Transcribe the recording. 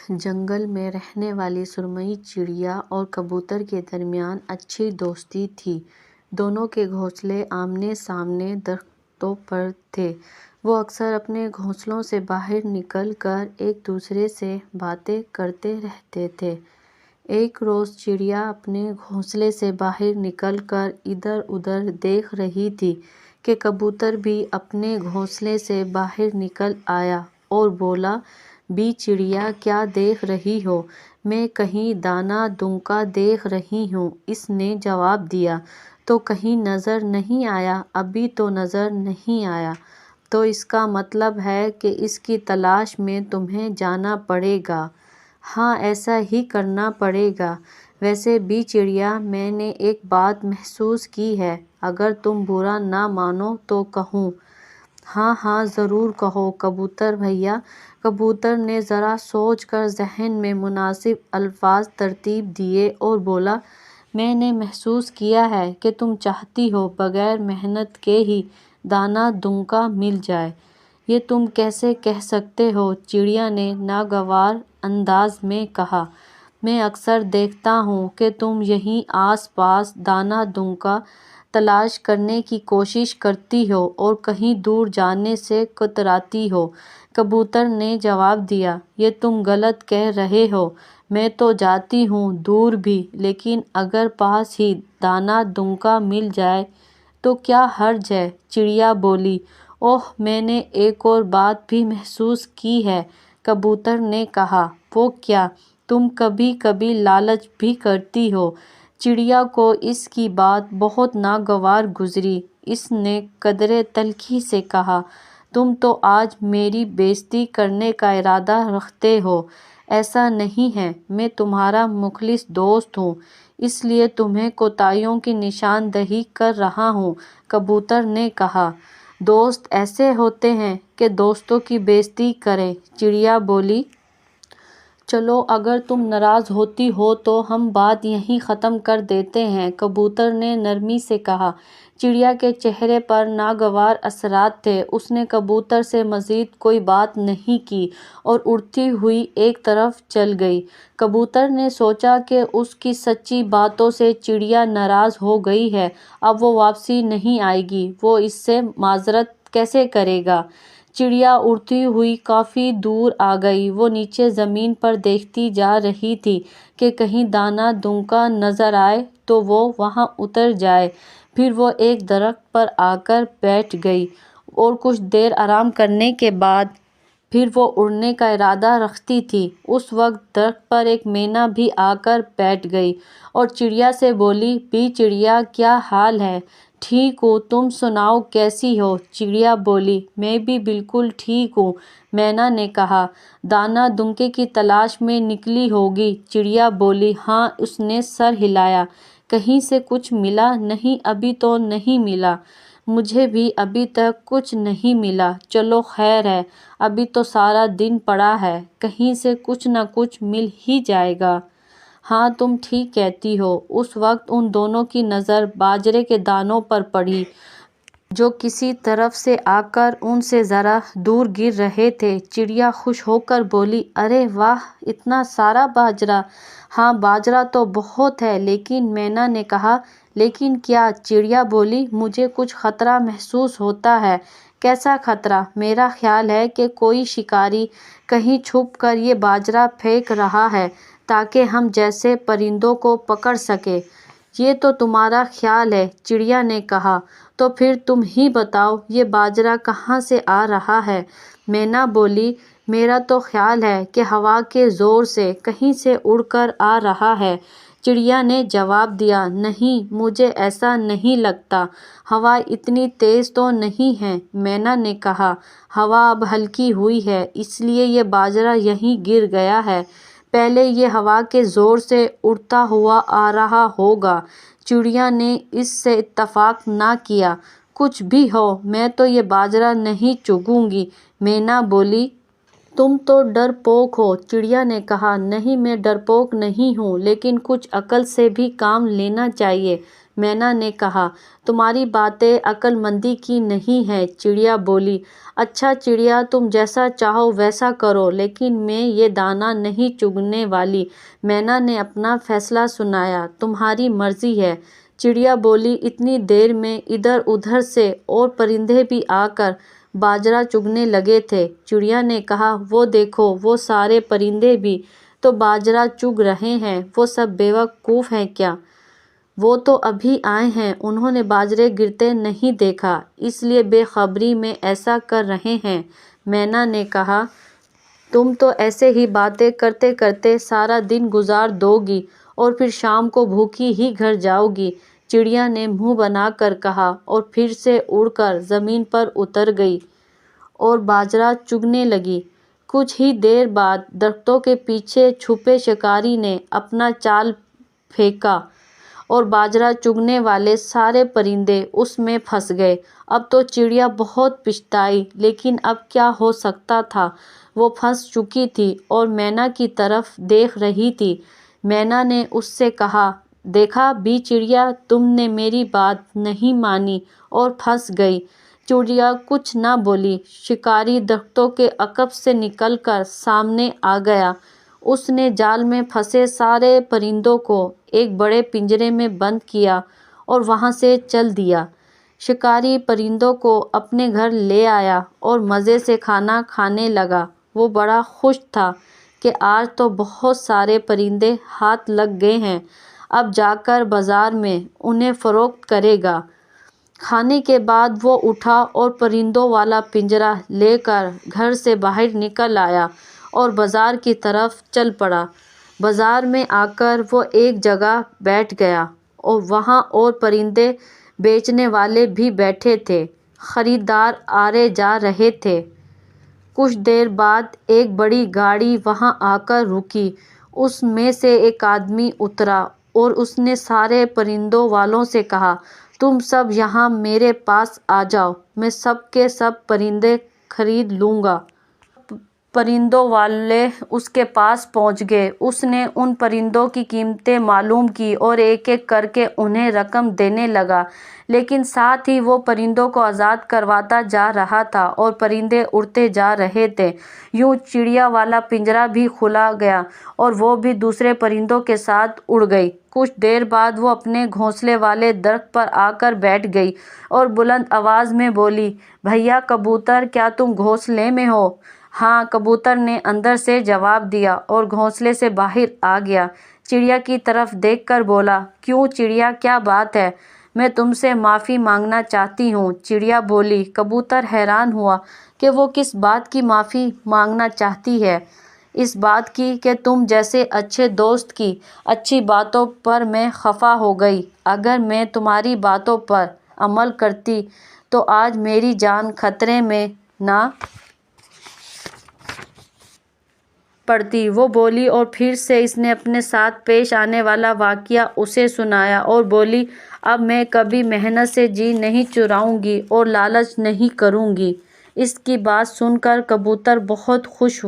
جنگل میں رہنے والی سرمئی چڑیا اور کبوتر کے درمیان اچھی دوستی تھی۔ دونوں کے گھونسلے آمنے سامنے درختوں پر تھے۔ وہ اکثر اپنے گھونسلوں سے باہر نکل کر ایک دوسرے سے باتیں کرتے رہتے تھے۔ ایک روز چڑیا اپنے گھونسلے سے باہر نکل کر ادھر ادھر دیکھ رہی تھی کہ کبوتر بھی اپنے گھونسلے سے باہر نکل آیا اور بولا، بی چڑیا، کیا دیکھ رہی ہو؟ میں کہیں دانہ دنکا دیکھ رہی ہوں، اس نے جواب دیا۔ تو کہیں نظر نہیں آیا؟ ابھی تو نظر نہیں آیا۔ تو اس کا مطلب ہے کہ اس کی تلاش میں تمہیں جانا پڑے گا۔ ہاں، ایسا ہی کرنا پڑے گا۔ ویسے بی چڑیا، میں نے ایک بات محسوس کی ہے، اگر تم برا نہ مانو تو کہوں؟ ہاں ہاں، ضرور کہو کبوتر بھیا۔ کبوتر نے ذرا سوچ کر ذہن میں مناسب الفاظ ترتیب دیے اور بولا، میں نے محسوس کیا ہے کہ تم چاہتی ہو بغیر محنت کے ہی دانہ دنکا مل جائے۔ یہ تم کیسے کہہ سکتے ہو؟ چڑیا نے ناگوار انداز میں کہا، میں اکثر دیکھتا ہوں کہ تم یہیں آس پاس دانہ دنکا تلاش کرنے کی کوشش کرتی ہو اور کہیں دور جانے سے کتراتی ہو۔ کبوتر نے جواب دیا، یہ تم غلط کہہ رہے ہو، میں تو جاتی ہوں دور بھی، لیکن اگر پاس ہی دانہ دنکا مل جائے تو کیا حرج ہے؟ چڑیا بولی، اوہ، میں نے ایک اور بات بھی محسوس کی ہے۔ کبوتر نے کہا، وہ کیا؟ تم کبھی کبھی لالچ بھی کرتی ہو۔ چڑیا کو اس کی بات بہت ناگوار گزری۔ اس نے قدرے تلخی سے کہا، تم تو آج میری بےعزتی کرنے کا ارادہ رکھتے ہو۔ ایسا نہیں ہے، میں تمہارا مخلص دوست ہوں، اس لیے تمہیں کوتاہیوں کی نشاندہی کر رہا ہوں۔ کبوتر نے کہا، دوست ایسے ہوتے ہیں کہ دوستوں کی بےعزتی کریں؟ چڑیا بولی، چلو اگر تم ناراض ہوتی ہو تو ہم بات یہیں ختم کر دیتے ہیں۔ کبوتر نے نرمی سے کہا۔ چڑیا کے چہرے پر ناگوار اثرات تھے۔ اس نے کبوتر سے مزید کوئی بات نہیں کی اور اڑتی ہوئی ایک طرف چل گئی۔ کبوتر نے سوچا کہ اس کی سچی باتوں سے چڑیا ناراض ہو گئی ہے، اب وہ واپسی نہیں آئے گی، وہ اس سے معذرت کیسے کرے گا؟ چڑیا اڑتی ہوئی کافی دور آ گئی۔ وہ نیچے زمین پر دیکھتی جا رہی تھی کہ کہیں دانہ دنکا نظر آئے تو وہ وہاں اتر جائے۔ پھر وہ ایک درخت پر آ کر بیٹھ گئی اور کچھ دیر آرام کرنے کے بعد پھر وہ اڑنے کا ارادہ رکھتی تھی۔ اس وقت درخت پر ایک مینا بھی آ کر بیٹھ گئی اور چڑیا سے بولی، بی چڑیا، کیا حال ہے؟ ٹھیک ہوں، تم سناؤ کیسی ہو؟ چڑیا بولی، میں بھی بالکل ٹھیک ہوں۔ مینا نے کہا، دانہ دنکے کی تلاش میں نکلی ہوگی؟ چڑیا بولی، ہاں۔ اس نے سر ہلایا، کہیں سے کچھ ملا؟ نہیں، ابھی تو نہیں ملا۔ مجھے بھی ابھی تک کچھ نہیں ملا۔ چلو خیر ہے، ابھی تو سارا دن پڑا ہے، کہیں سے کچھ نہ کچھ مل ہی جائے گا۔ ہاں، تم ٹھیک کہتی ہو۔ اس وقت ان دونوں کی نظر باجرے کے دانوں پر پڑی جو کسی طرف سے آ کر ان سے ذرا دور گر رہے تھے۔ چڑیا خوش ہو کر بولی، ارے واہ، اتنا سارا باجرہ! ہاں، باجرہ تو بہت ہے، لیکن مینا نے کہا، لیکن کیا؟ چڑیا بولی، مجھے کچھ خطرہ محسوس ہوتا ہے۔ کیسا خطرہ؟ میرا خیال ہے کہ کوئی شکاری کہیں چھپ کر یہ باجرہ پھینک رہا ہے تاکہ ہم جیسے پرندوں کو پکڑ سکیں۔ یہ تو تمہارا خیال ہے، چڑیا نے کہا، تو پھر تم ہی بتاؤ یہ باجرہ کہاں سے آ رہا ہے؟ مینا بولی، میرا تو خیال ہے کہ ہوا کے زور سے کہیں سے اڑ کر آ رہا ہے۔ چڑیا نے جواب دیا، نہیں، مجھے ایسا نہیں لگتا، ہوا اتنی تیز تو نہیں ہے۔ مینا نے کہا، ہوا اب ہلکی ہوئی ہے، اس لیے یہ باجرہ یہیں گر گیا ہے، پہلے یہ ہوا کے زور سے اڑتا ہوا آ رہا ہوگا۔ چڑیا نے اس سے اتفاق نہ کیا، کچھ بھی ہو، میں تو یہ باجرہ نہیں چگوں گی۔ مینا بولی، تم تو ڈرپوک ہو۔ چڑیا نے کہا، نہیں، میں ڈرپوک نہیں ہوں، لیکن کچھ عقل سے بھی کام لینا چاہیے۔ مینا نے کہا، تمہاری باتیں عقل مندی کی نہیں ہیں۔ چڑیا بولی، اچھا چڑیا، تم جیسا چاہو ویسا کرو، لیکن میں یہ دانہ نہیں چگنے والی۔ مینا نے اپنا فیصلہ سنایا، تمہاری مرضی ہے۔ چڑیا بولی، اتنی دیر میں ادھر ادھر سے اور پرندے بھی آ کر باجرہ چگنے لگے تھے۔ چڑیا نے کہا، وہ دیکھو، وہ سارے پرندے بھی تو باجرہ چگ رہے ہیں، وہ سب بیوقوف ہیں کیا؟ وہ تو ابھی آئے ہیں، انہوں نے باجرے گرتے نہیں دیکھا، اس لیے بے خبری میں ایسا کر رہے ہیں۔ مینا نے کہا، تم تو ایسے ہی باتیں کرتے کرتے سارا دن گزار دو گی اور پھر شام کو بھوکی ہی گھر جاؤ گی۔ چڑیا نے منہ بنا کر کہا اور پھر سے اڑ کر زمین پر اتر گئی اور باجرہ چگنے لگی۔ کچھ ہی دیر بعد درختوں کے پیچھے چھپے شکاری نے اپنا جال پھینکا اور باجرہ چگنے والے سارے پرندے اس میں پھنس گئے۔ اب تو چڑیا بہت پچھتائی، لیکن اب کیا ہو سکتا تھا، وہ پھنس چکی تھی اور مینا کی طرف دیکھ رہی تھی۔ مینا نے اس سے کہا، دیکھا بھی چڑیا، تم نے میری بات نہیں مانی اور پھنس گئی۔ چڑیا کچھ نہ بولی۔ شکاری درختوں کے عقب سے نکل کر سامنے آ گیا۔ اس نے جال میں پھنسے سارے پرندوں کو ایک بڑے پنجرے میں بند کیا اور وہاں سے چل دیا۔ شکاری پرندوں کو اپنے گھر لے آیا اور مزے سے کھانا کھانے لگا۔ وہ بڑا خوش تھا کہ آج تو بہت سارے پرندے ہاتھ لگ گئے ہیں، اب جا کر بازار میں انہیں فروخت کرے گا۔ کھانے کے بعد وہ اٹھا اور پرندوں والا پنجرہ لے کر گھر سے باہر نکل آیا اور بازار کی طرف چل پڑا۔ بازار میں آ کر وہ ایک جگہ بیٹھ گیا اور وہاں اور پرندے بیچنے والے بھی بیٹھے تھے، خریدار آرے جا رہے تھے۔ کچھ دیر بعد ایک بڑی گاڑی وہاں آ کر رکی، اس میں سے ایک آدمی اترا اور اس نے سارے پرندوں والوں سے کہا، تم سب یہاں میرے پاس آ جاؤ، میں سب کے سب پرندے خرید لوں گا۔ پرندوں والے اس کے پاس پہنچ گئے۔ اس نے ان پرندوں کی قیمتیں معلوم کی اور ایک ایک کر کے انہیں رقم دینے لگا، لیکن ساتھ ہی وہ پرندوں کو آزاد کرواتا جا رہا تھا اور پرندے اڑتے جا رہے تھے۔ یوں چڑیا والا پنجرہ بھی کھلا گیا اور وہ بھی دوسرے پرندوں کے ساتھ اڑ گئی۔ کچھ دیر بعد وہ اپنے گھونسلے والے درخت پر آ کر بیٹھ گئی اور بلند آواز میں بولی، بھیا کبوتر، کیا تم گھونسلے میں ہو؟ ہاں، کبوتر نے اندر سے جواب دیا اور گھونسلے سے باہر آ گیا۔ چڑیا کی طرف دیکھ کر بولا، کیوں چڑیا، کیا بات ہے؟ میں تم سے معافی مانگنا چاہتی ہوں۔ چڑیا بولی۔ کبوتر حیران ہوا کہ وہ کس بات کی معافی مانگنا چاہتی ہے۔ اس بات کی کہ تم جیسے اچھے دوست کی اچھی باتوں پر میں خفا ہو گئی۔ اگر میں تمہاری باتوں پر عمل کرتی تو آج میری جان خطرے میں نہ پڑتی، وہ بولی اور پھر سے اس نے اپنے ساتھ پیش آنے والا واقعہ اسے سنایا اور بولی، اب میں کبھی محنت سے جی نہیں چراؤں گی اور لالچ نہیں کروں گی۔ اس کی بات سن کر کبوتر بہت خوش ہوا۔